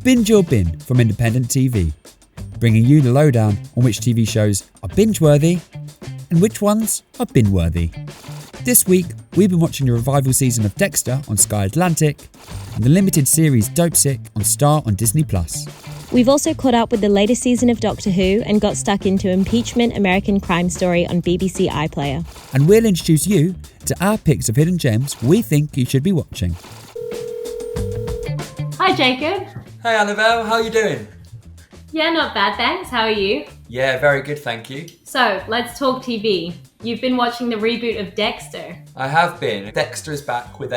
Binge or Bin from Independent TV, bringing you the lowdown on which TV shows are binge-worthy and which ones are bin-worthy. This week, we've been watching the revival season of Dexter on Sky Atlantic and the limited series Dopesick on Star on Disney+. We've also caught up with the latest season of Doctor Who and got stuck into Impeachment American Crime Story on BBC iPlayer. And we'll introduce you to our picks of hidden gems we think you should be watching. Hi Jacob. Hey Annabel, how are you doing? Yeah, not bad, thanks. How are you? Yeah, very good, thank you. So, let's talk TV. You've been watching the reboot of Dexter. I have been. Dexter is back with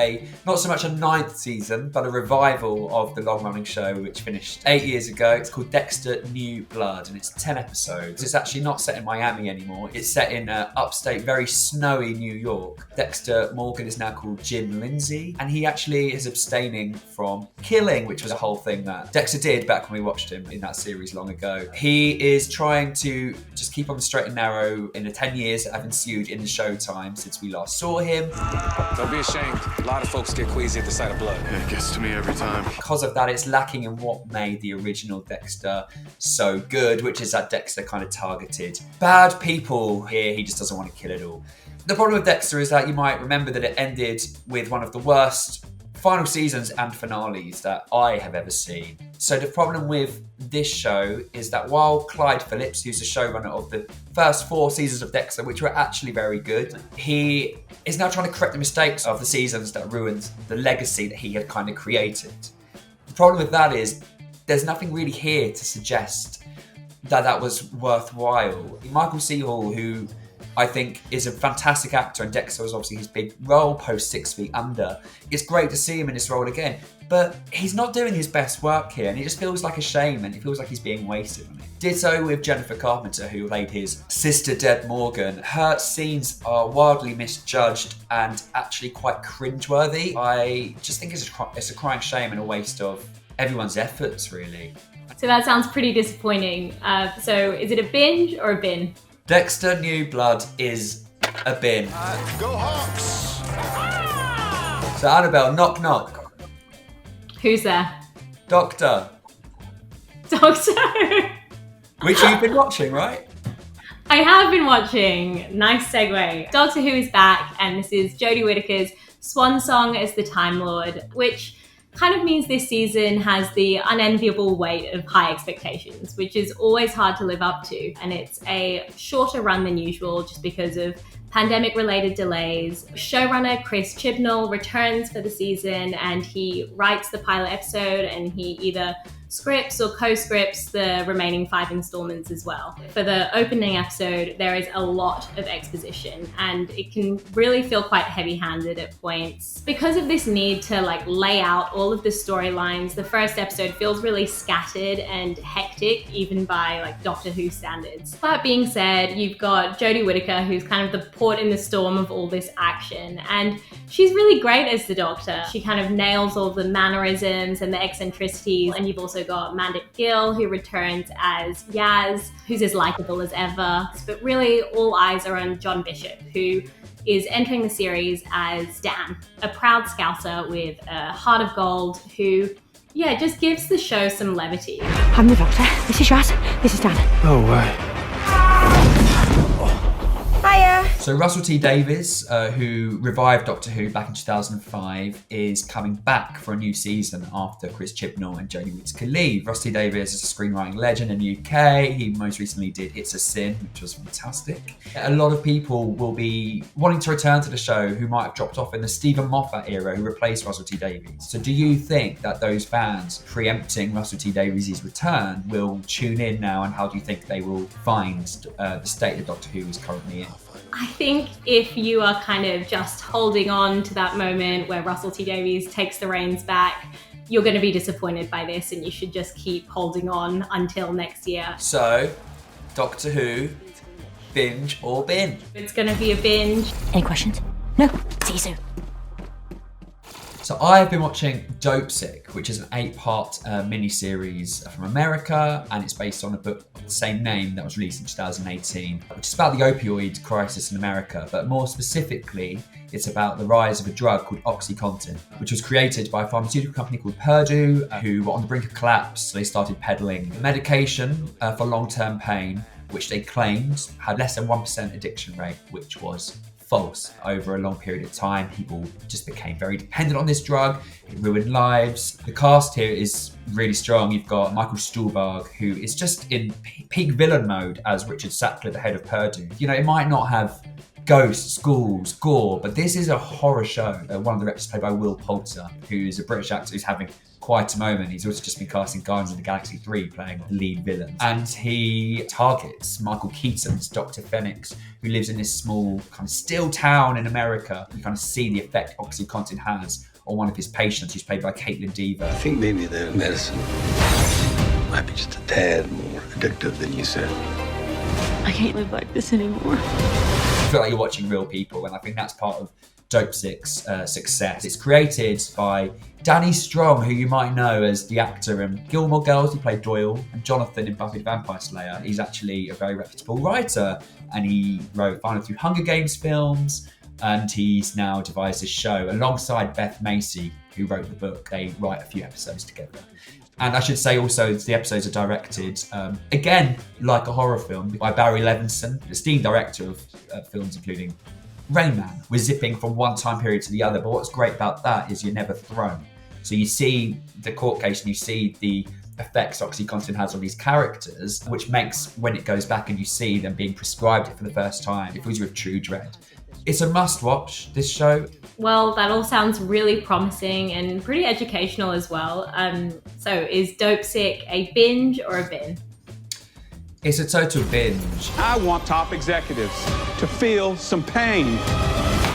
not so much a 9th season, but a revival of the long-running show which finished 8 years ago. It's called Dexter New Blood and it's 10 episodes. It's actually not set in Miami anymore. It's set in upstate, very snowy New York. Dexter Morgan is now called Jim Lindsay and he actually is abstaining from killing, which was a whole thing that Dexter did back when we watched him in that series long ago. He is trying to just keep on the straight and narrow in the 10 years that have ensued in the showtime since we last saw him. Don't be ashamed. A lot of folks get queasy at the sight of blood. Yeah, it gets to me every time. Because of that, it's lacking in what made the original Dexter so good, which is that Dexter kind of targeted bad people. Here, he just doesn't want to kill it all. The problem with Dexter is that you might remember that it ended with one of the worst final seasons and finales that I have ever seen. So the problem with this show is that while Clyde Phillips, who's the showrunner of the first 4 seasons of Dexter, which were actually very good, he is now trying to correct the mistakes of the seasons that ruined the legacy that he had kind of created. The problem with that is there's nothing really here to suggest that that was worthwhile. Michael C. Hall, who I think is a fantastic actor, and Dexter was obviously his big role post 6 Feet Under. It's great to see him in this role again, but he's not doing his best work here, and it just feels like a shame, and it feels like he's being wasted on it. Ditto with Jennifer Carpenter, who played his sister Deb Morgan. Her scenes are wildly misjudged and actually quite cringeworthy. I just think it's a crying shame and a waste of everyone's efforts, really. So that sounds pretty disappointing. So is it a binge or a bin? Dexter New Blood is a bin. Go Hawks! So Annabel, knock knock. Who's there? Doctor. Doctor. Which you've been watching, right? I have been watching. Nice segue. Doctor Who is back, and this is Jodie Whittaker's swan song as the Time Lord, which kind of means this season has the unenviable weight of high expectations, which is always hard to live up to. And it's a shorter run than usual just because of pandemic-related delays. Showrunner Chris Chibnall returns for the season and he writes the pilot episode and he either scripts or co-scripts the remaining 5 installments as well. For the opening episode, there is a lot of exposition and it can really feel quite heavy-handed at points. Because of this need to lay out all of the storylines, the first episode feels really scattered and hectic, even by Doctor Who standards. That being said, you've got Jodie Whittaker, who's kind of the port in the storm of all this action, and she's really great as the Doctor. She kind of nails all the mannerisms and the eccentricities, and you've also got Mandip Gill, who returns as Yaz, who's as likeable as ever. But really, all eyes are on John Bishop, who is entering the series as Dan, a proud Scouser with a heart of gold who, just gives the show some levity. I'm the Doctor. This is Yaz. This is Dan. Oh, way. Hiya. So Russell T Davies, who revived Doctor Who back in 2005, is coming back for a new season after Chris Chibnall and Jodie Whittaker leave. Russell T Davies is a screenwriting legend in the UK. He most recently did It's a Sin, which was fantastic. A lot of people will be wanting to return to the show who might have dropped off in the Stephen Moffat era, who replaced Russell T Davies. So do you think that those fans preempting Russell T Davies' return will tune in now, and how do you think they will find the state that Doctor Who is currently in? I think if you are kind of just holding on to that moment where Russell T Davies takes the reins back, you're going to be disappointed by this and you should just keep holding on until next year. So, Doctor Who, binge or bin? It's going to be a binge. Any questions? No. See you soon. So I've been watching Dopesick, which is an 8-part miniseries from America, and it's based on a book of the same name that was released in 2018, which is about the opioid crisis in America, but more specifically, it's about the rise of a drug called OxyContin, which was created by a pharmaceutical company called Purdue, who were on the brink of collapse. So they started peddling medication for long-term pain, which they claimed had less than 1% addiction rate, which was false. Over a long period of time, people just became very dependent on this drug. It ruined lives. The cast here is really strong. You've got Michael Stuhlbarg, who is just in peak villain mode as Richard Sackler, the head of Purdue. You know, it might not have ghosts, ghouls, gore, but this is a horror show. One of the directors played by Will Poulter, who's a British actor who's having quite a moment. He's also just been cast in Guardians of the Galaxy 3 playing the lead villain. And he targets Michael Keaton's Dr. Phoenix, who lives in this small kind of still town in America. You kind of see the effect OxyContin has on one of his patients, who's played by Caitlin Dever. I think maybe the medicine might be just a tad more addictive than you said. I can't live like this anymore. I feel like you're watching real people, and I think that's part of Dopesick's success. It's created by Danny Strong, who you might know as the actor in Gilmore Girls. He played Doyle, and Jonathan in Buffy the Vampire Slayer. He's actually a very reputable writer, and he wrote Final 2 Hunger Games films, and he's now devised a show alongside Beth Macy, who wrote the book. They write a few episodes together. And I should say also the episodes are directed, again, like a horror film, by Barry Levinson, the esteemed director of films including Rain Man. We're zipping from one time period to the other, but what's great about that is you're never thrown. So you see the court case and you see the effects OxyContin has on these characters, which makes, when it goes back and you see them being prescribed it for the first time, it fills you with true dread. It's a must-watch, this show. Well, that all sounds really promising and pretty educational as well. So is Dopesick a binge or a bin? It's a total binge. I want top executives to feel some pain.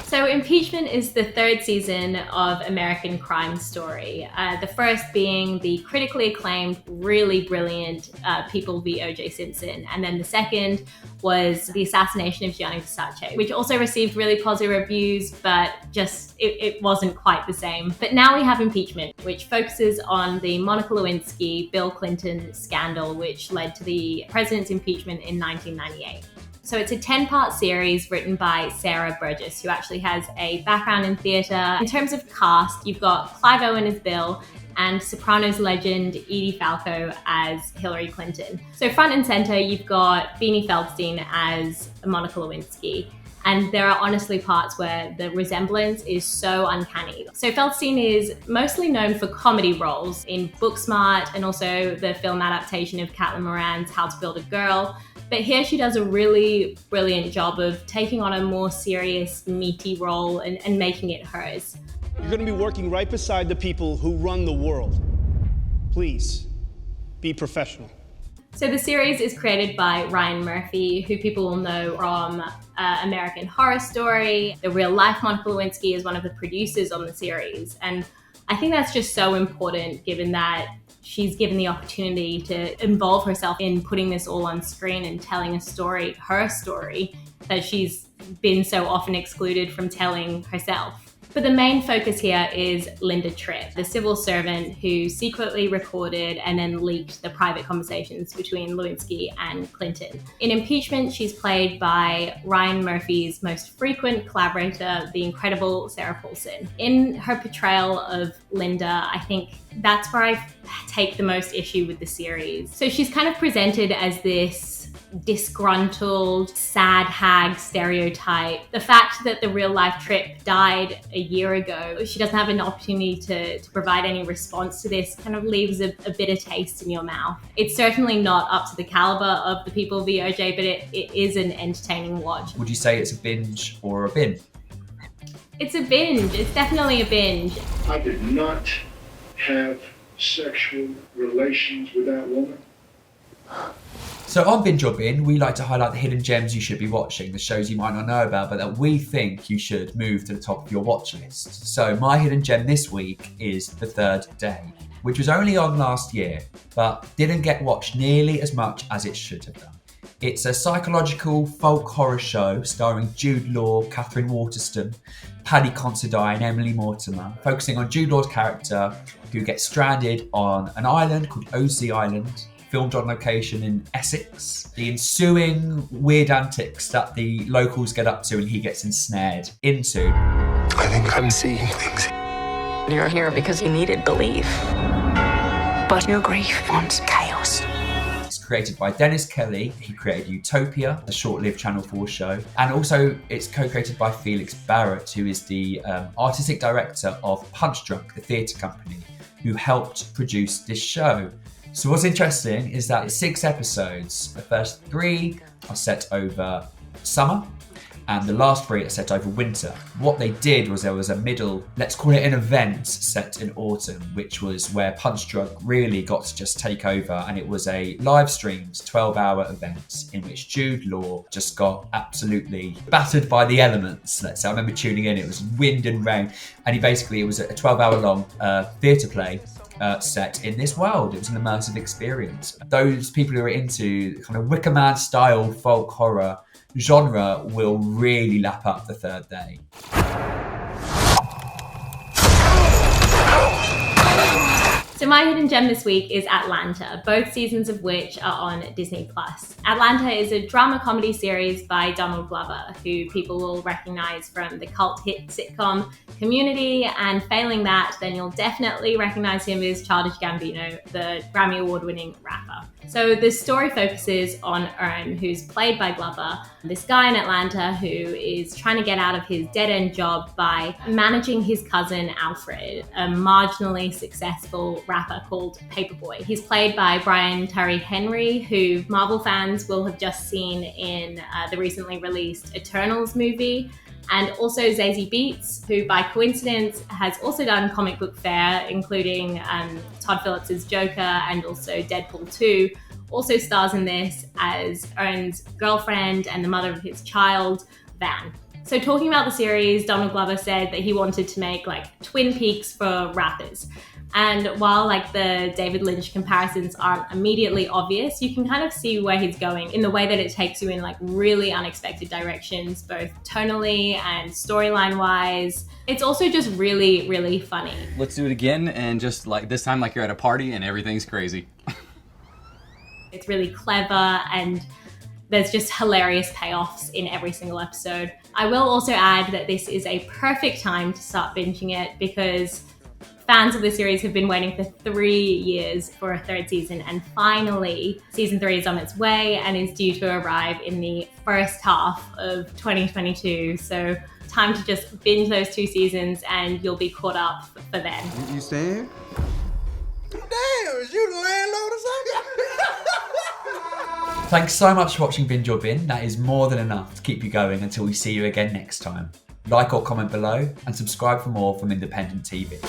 So Impeachment is the third season of American Crime Story. The first being the critically acclaimed, really brilliant People v. O.J. Simpson. And then the second was the assassination of Gianni Versace, which also received really positive reviews, but just it wasn't quite the same. But now we have Impeachment, which focuses on the Monica Lewinsky, Bill Clinton scandal, which led to the president's impeachment in 1998. So it's a 10-part series written by Sarah Burgess, who actually has a background in theatre. In terms of cast, you've got Clive Owen as Bill and Sopranos legend Edie Falco as Hillary Clinton. So front and centre, you've got Beanie Feldstein as Monica Lewinsky. And there are honestly parts where the resemblance is so uncanny. So Feldstein is mostly known for comedy roles in Booksmart and also the film adaptation of Caitlin Moran's How to Build a Girl. But here she does a really brilliant job of taking on a more serious, meaty role and making it hers. You're going to be working right beside the people who run the world. Please, be professional. So the series is created by Ryan Murphy, who people will know from American Horror Story. The real life Monica Lewinsky is one of the producers on the series. And I think that's just so important, given that she's given the opportunity to involve herself in putting this all on screen and telling a story, her story, that she's been so often excluded from telling herself. But the main focus here is Linda Tripp, the civil servant who secretly recorded and then leaked the private conversations between Lewinsky and Clinton. In Impeachment, she's played by Ryan Murphy's most frequent collaborator, the incredible Sarah Paulson. In her portrayal of Linda, I think that's where I take the most issue with the series. So she's kind of presented as this disgruntled, sad hag stereotype. The fact that the real life Tripp died a year ago, she doesn't have an opportunity to provide any response to this, kind of leaves a bitter taste in your mouth. It's certainly not up to the caliber of the People v. OJ, but it is an entertaining watch. Would you say it's a binge or a bin? It's a binge. It's definitely a binge. I did not have sexual relations with that woman. So on Binge or Bin, we like to highlight the hidden gems you should be watching, the shows you might not know about, but that we think you should move to the top of your watch list. So my hidden gem this week is The Third Day, which was only on last year, but didn't get watched nearly as much as it should have done. It's a psychological folk horror show starring Jude Law, Catherine Waterston, Paddy Considine, Emily Mortimer, focusing on Jude Law's character who gets stranded on an island called OC Island, filmed on location in Essex. The ensuing weird antics that the locals get up to and he gets ensnared into. I think I'm seeing things. You're here because you needed belief. But your grief wants chaos. It's created by Dennis Kelly. He created Utopia, the short-lived Channel 4 show. And also it's co-created by Felix Barrett, who is the artistic director of Punch Drunk, the theatre company, who helped produce this show. So what's interesting is that it's 6 episodes. The first 3 are set over summer, and the last 3 are set over winter. What they did was there was a middle, let's call it an event, set in autumn, which was where Punch Drunk really got to just take over, and it was a live streamed 12-hour event in which Jude Law just got absolutely battered by the elements. Let's say I remember tuning in, it was wind and rain, and it was a 12-hour long theatre play set in this world. It was an immersive experience. Those people who are into kind of Wicker Man style folk horror genre will really lap up the third day. So my hidden gem this week is Atlanta, both seasons of which are on Disney+. Atlanta is a drama comedy series by Donald Glover, who people will recognize from the cult hit sitcom Community, and failing that, then you'll definitely recognize him as Childish Gambino, the Grammy Award-winning rapper. So the story focuses on Ern, who's played by Glover, this guy in Atlanta who is trying to get out of his dead-end job by managing his cousin Alfred, a marginally successful rapper called Paperboy. He's played by Brian Tyree Henry, who Marvel fans will have just seen in the recently released Eternals movie, and also Zazie Beetz, who by coincidence has also done comic book fare, including Todd Phillips' Joker and also Deadpool 2, also stars in this as Ern's girlfriend and the mother of his child, Van. So talking about the series, Donald Glover said that he wanted to make like Twin Peaks for rappers. And while like the David Lynch comparisons aren't immediately obvious, you can kind of see where he's going in the way that it takes you in like really unexpected directions, both tonally and storyline wise. It's also just really, really funny. Let's do it again, and just like this time, like you're at a party and everything's crazy. It's really clever, and there's just hilarious payoffs in every single episode. I will also add that this is a perfect time to start binging it, because fans of the series have been waiting for 3 years for a third season, and finally season 3 is on its way and is due to arrive in the first half of 2022. So time to just binge those 2 seasons and you'll be caught up for then. You staying? Damn, is you the landlord or something? Thanks so much for watching Binge or Bin. That is more than enough to keep you going until we see you again next time. Like or comment below and subscribe for more from independent TV.